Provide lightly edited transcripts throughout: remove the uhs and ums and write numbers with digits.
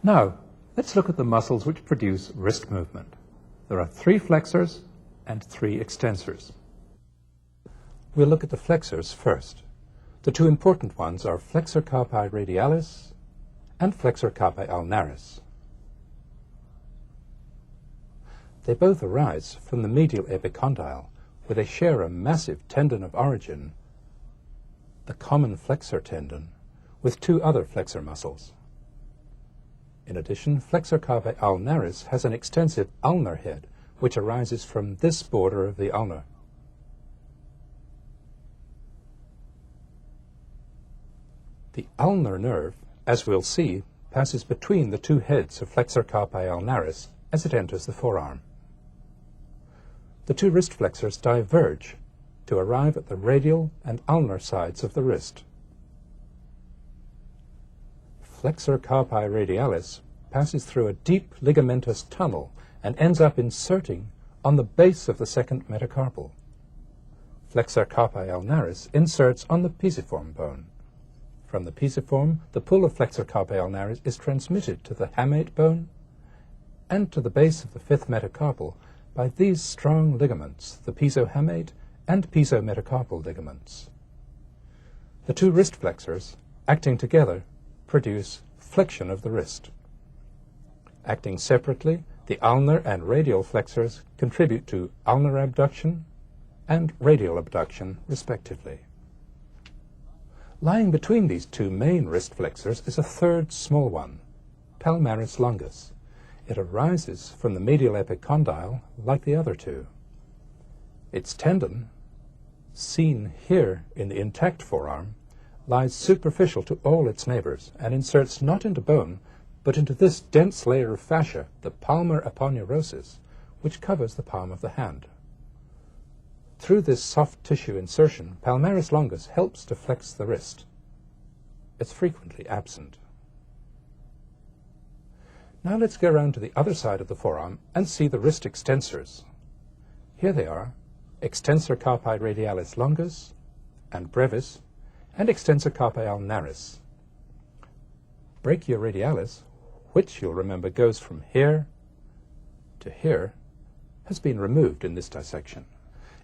Now, let's look at the muscles which produce wrist movement. There are 3 flexors and 3 extensors. We'll look at the flexors first. The 2 important ones are flexor carpi radialis and flexor carpi ulnaris. They both arise from the medial epicondyle, where they share a massive tendon of origin, the common flexor tendon, with 2 other flexor muscles. In addition, flexor carpi ulnaris has an extensive ulnar head, which arises from this border of the ulna. The ulnar nerve, as we'll see, passes between the 2 heads of flexor carpi ulnaris as it enters the forearm. The 2 wrist flexors diverge to arrive at the radial and ulnar sides of the wrist. Flexor carpi radialis passes through a deep ligamentous tunnel and ends up inserting on the base of the second metacarpal. Flexor carpi ulnaris inserts on the pisiform bone. From the pisiform, the pull of flexor carpi ulnaris is transmitted to the hamate bone and to the base of the 5th metacarpal by these strong ligaments, the pisohamate and pisometacarpal ligaments. The 2 wrist flexors, acting together, produce flexion of the wrist. Acting separately, the ulnar and radial flexors contribute to ulnar abduction and radial abduction, respectively. Lying between these 2 main wrist flexors is a 3rd small one, palmaris longus. It arises from the medial epicondyle like the other 2. Its tendon, seen here in the intact forearm, lies superficial to all its neighbors and inserts not into bone, but into this dense layer of fascia, the palmar aponeurosis, which covers the palm of the hand. Through this soft tissue insertion, palmaris longus helps to flex the wrist. It's frequently absent. Now let's go around to the other side of the forearm and see the wrist extensors. Here they are, extensor carpi radialis longus and brevis, and extensor carpi ulnaris. Brachioradialis, which you'll remember goes from here to here, has been removed in this dissection.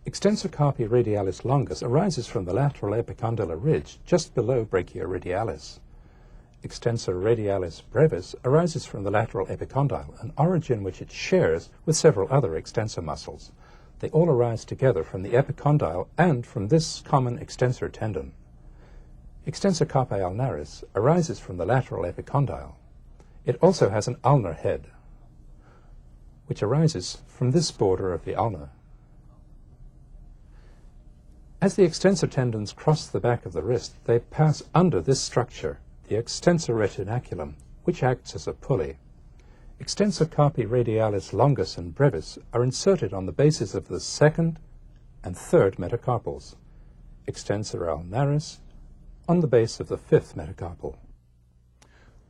Extensor carpi radialis longus arises from the lateral epicondylar ridge just below brachioradialis. Extensor radialis brevis arises from the lateral epicondyle, an origin which it shares with several other extensor muscles. They all arise together from the epicondyle and from this common extensor tendon. Extensor carpi ulnaris arises from the lateral epicondyle. It also has an ulnar head, which arises from this border of the ulna. As the extensor tendons cross the back of the wrist, they pass under this structure, the extensor retinaculum, which acts as a pulley. Extensor carpi radialis longus and brevis are inserted on the bases of the 2nd and 3rd metacarpals. Extensor ulnaris on the base of the 5th metacarpal.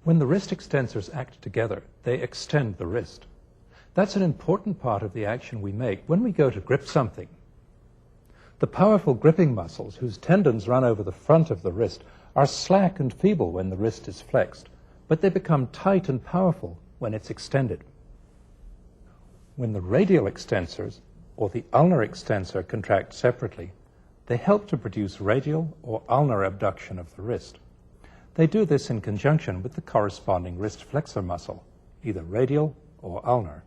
When the wrist extensors act together, they extend the wrist. That's an important part of the action we make when we go to grip something. The powerful gripping muscles, whose tendons run over the front of the wrist, are slack and feeble when the wrist is flexed, but they become tight and powerful when it's extended. When the radial extensors or the ulnar extensor contract separately, they help to produce radial or ulnar abduction of the wrist. They do this in conjunction with the corresponding wrist flexor muscle, either radial or ulnar.